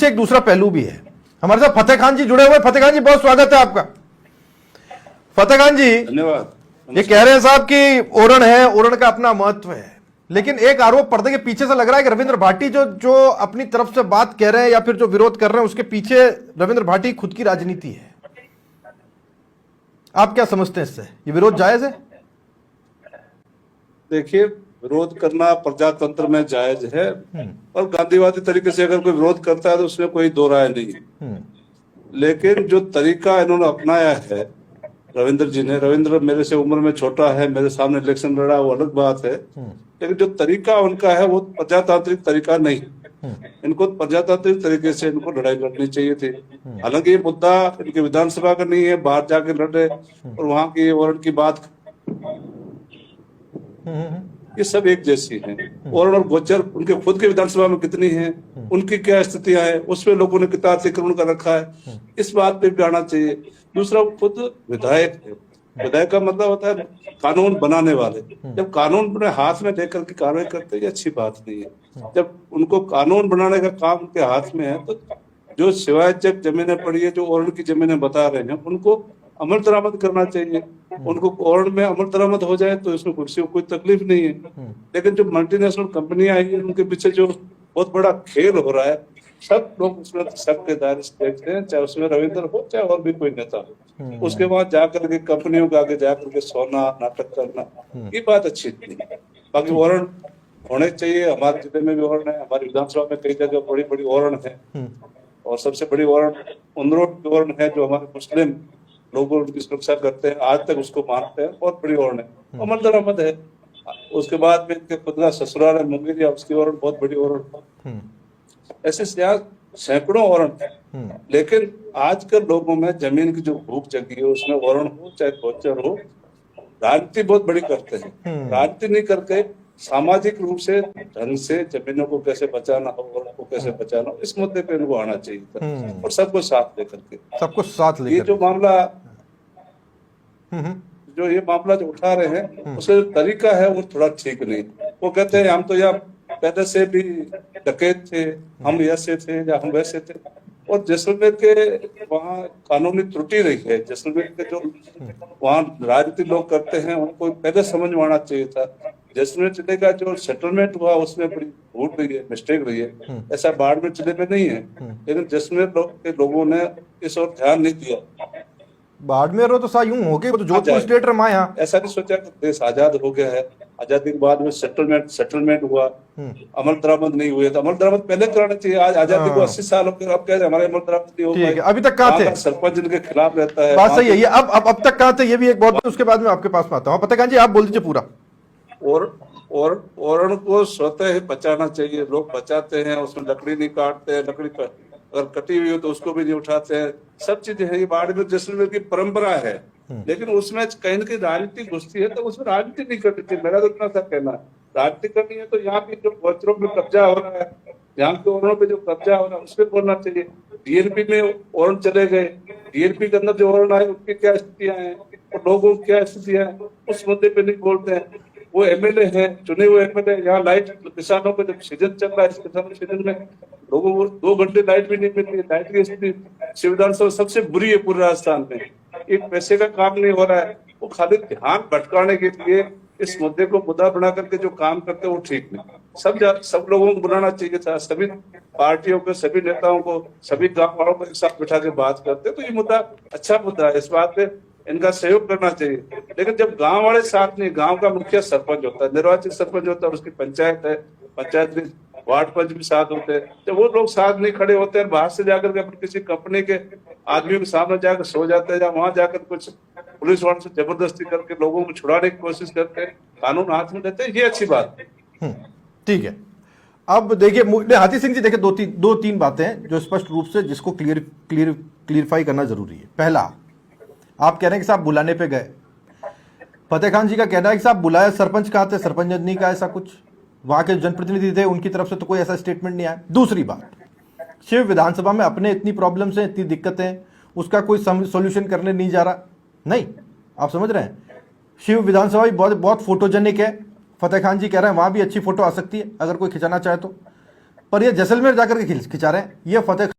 एक दूसरा पहलू भी है। हमारे साथ फतेह खान जी जुड़े हुए। फतेह खान जी, बहुत स्वागत है आपका। फतेह खान जी, धन्यवाद। ये कह रहे हैं साहब कि ओरण है, ओरण का अपना महत्व है, लेकिन एक आरोप पर्दे के पीछे से लग रहा है कि रविंद्र भाटी जो अपनी तरफ से बात कह रहे हैं या फिर जो विरोध कर रहे हैं, उसके पीछे रविंद्र भाटी खुद की राजनीति है। आप क्या समझते हैं इससे? ये विरोध जायज है? देखिए, विरोध करना प्रजातंत्र में जायज है, और गांधीवादी तरीके से अगर कोई विरोध करता है तो उसमें कोई दो राय नहीं है। लेकिन जो तरीका इन्होंने अपनाया है रविंद्र जी ने, रविंद्र मेरे से उम्र में छोटा है, मेरे सामने इलेक्शन लड़ा, वो अलग बात है, लेकिन जो तरीका उनका है वो प्रजातांत्रिक तरीका नहीं। इनको प्रजातांत्रिक तरीके से इनको लड़ाई लड़नी चाहिए थी। हालांकि ये मुद्दा इनके विधानसभा का नहीं है, बाहर जाके लड़े और वहां की वर्ण की बात, ये सब एक जैसी हैं। वर्ण और गोचर उनके खुद के विधानसभा में कितनी हैं, उनकी क्या स्थितियां हैं, उसमें लोगों ने कितना अतिक्रमण कर रखा है, इस बात पे भी आना चाहिए। दूसरा, वो खुद विधायक है। विधायक का मतलब होता है कानून बनाने वाले। जब कानून अपने हाथ में लेकर के कार्रवाई करते हैं, ये अच्छी बात नहीं है। जब उनको कानून बनाने का काम उनके हाथ में है, तो जो शिवायत जमीनें पड़ी है, जो ओरण की जमीनें बता रहे हैं, उनको अमल दरामद करना चाहिए। उनको ओरण में अमल दरामद हो जाए तो इसमें किसी को कोई तकलीफ नहीं है। लेकिन जो मल्टीनेशनल कंपनियां आई है, उनके पीछे जो बहुत बड़ा खेल हो रहा है, सब लोग उसमें शक के दायरे से देखते हैं, चाहे उसमें रविंद्र हो चाहे और भी कोई नेता हो। उसके बाद जाकर के कंपनियों के आगे जाकर के सोना नाटक करना, ये बात अच्छी नहीं है। बाकी ओरण होने चाहिए। हमारे जिले में भी ओरण है, हमारी विधानसभा में कई जगह बड़ी बड़ी ओरण है, और सबसे बड़ी ओरण उनरोड की ओरण है, जो हमारे मुस्लिम लोग उनकी सुरक्षा करते हैं, आज तक उसको मानते हैं, बहुत बड़ी ओरण है, अमल दरामद है। उसके बाद में इनके खुद का ससुराल है मुंगेरिया, उसकी ओरण बहुत बड़ी ओरण। ऐसे सैकड़ों ओरण है। लेकिन आजकल लोगों में जमीन की जो भूख जगी है, उसमें ओरण हो चाहे गोचर हो, राजनीति बहुत बड़ी करते हैं। राजनीति नहीं करके सामाजिक रूप से ढंग से जमीनों को कैसे बचाना हो, ओरण को कैसे बचाना हो, इस मुद्दे पे इनको आना चाहिए था, और सबको साथ लेकर के। सबको साथ लेकर ये जो मामला जो उठा रहे हैं, उसका जो तरीका है वो थोड़ा ठीक नहीं। वो कहते हैं हम तो यहाँ पहले से भी डकैत थे, हम ऐसे थे या हम वैसे थे। और जैसलमेर के वहाँ कानूनी त्रुटि रही है। जैसलमेर के जो वहाँ राजनीतिक लोग करते हैं, उनको पहले समझ में आना चाहिए था। जैसलमेर जिले का जो सेटलमेंट हुआ, उसमें बड़ी भूल रही है, मिस्टेक रही है। ऐसा बाड़मेर जिले में नहीं है, लेकिन जैसलमेर के लोगों ने इस ओर ध्यान नहीं दिया। बाड़मेर हो तो सा यूं हो गए, तो जोधपुर स्टेट रहा यहाँ। ऐसा नहीं सोचा कि देश आजाद हो गया है, आजादी के बाद में सेटलमेंट हुआ, अमल दरामद नहीं हुए, तो अमल दरामद पहले कराना चाहिए। आज आजादी को 80 साल हो गए, अब कह रहे हमारे अमल दरामद नहीं हो पाए। अभी तक कहाँ थे? सरपंच इनके खिलाफ रहता है। बात सही है ये। अब तक कहाँ थे, ये भी एक बहुत, उसके बाद में आपके पास में आता हूँ। फतेह खान जी, आप बोल दीजिए पूरा। और ओरण को स्वतः ही बचाना चाहिए। लोग बचाते हैं, उसमें लकड़ी नहीं काटते हैं, लकड़ी अगर कटी हुई हो तो उसको भी नहीं उठाते हैं। सब चीजें हैं, ये बाड़मेर जैसलमेर की परंपरा है। लेकिन उसमें कहीं न कहीं राजनीति घुसती है, तो उसमें राजनीति नहीं करनी चाहिए। मेरा तो इतना सा कहना है, राजनीति करनी है तो यहाँ की जो गोचरों में कब्जा हो रहा है, यहाँ के ओरणों पे जो कब्जा हो रहा है, उस पर बोलना चाहिए। डीएलपी में ओरण चले गए, डीएलपी के अंदर जो ओरण आए, उनकी क्या स्थितियां हैं और लोगों की क्या स्थितियां हैं, उस मुद्दे पे नहीं बोलते हैं। वो एमएलए हैं, चुने हुए एमएलए। यहाँ लाइट किसानों को जब सीजन चल रहा है, इस किसान सीजन में लोगों को 2 घंटे लाइट भी नहीं मिल रही है। लाइट की स्थिति विधानसभा सबसे बुरी है पूरे राजस्थान में। एक पैसे का काम नहीं हो रहा है। वो खाली ध्यान भटकाने के लिए इस मुद्दे को मुद्दा बना करके जो काम करते हैं, वो ठीक नहीं। सब लोगों को बुलाना चाहिए था, सभी पार्टियों को, सभी नेताओं को, सभी गाँव वालों को एक साथ बिठा के बात करते, तो ये मुद्दा अच्छा मुद्दा है। इस बात पे इनका सहयोग करना चाहिए। लेकिन जब गांव वाले साथ नहीं, गांव का मुखिया सरपंच होता है, निर्वाचित सरपंच होता है, उसकी पंचायत है, पंचायत में वार्ड पंच भी साथ होते हैं, जब वो लोग साथ नहीं खड़े होते हैं, बाहर से जाकर के अपनी किसी कंपनी के आदमियों के सामने जाकर सो जाते हैं, या वहां जाकर कुछ पुलिस वालों से जबरदस्ती करके लोगों को छुड़ाने की कोशिश करते हैं, कानून हाथ में लेते हैं, ये अच्छी बात है। ठीक है। अब देखिए हाथी सिंह जी, देखिए दो तीन बातें हैं जो स्पष्ट रूप से जिसको क्लियरफाई करना जरूरी है। पहला, आप कह रहे हैं कि साहब बुलाने पे गए। फतेह खान जी का कहना है कि साहब बुलाया, सरपंच कहाँ थे, सरपंच ने नहीं कहा ऐसा कुछ, वहां के जनप्रतिनिधि थे, उनकी तरफ से तो कोई ऐसा स्टेटमेंट नहीं आया। दूसरी बात, शिव विधानसभा में अपने इतनी प्रॉब्लम्स हैं, इतनी दिक्कतें हैं, उसका कोई सॉल्यूशन करने नहीं जा रहा। नहीं, आप समझ रहे हैं, शिव विधानसभा भी बहुत बहुत फोटोजेनिक है। फतेह खान जी कह रहे हैं वहां भी अच्छी फोटो आ सकती है अगर कोई खिंचाना चाहे तो। पर ये जैसलमेर जाकर के खिंचा रहे हैं। ये फतेह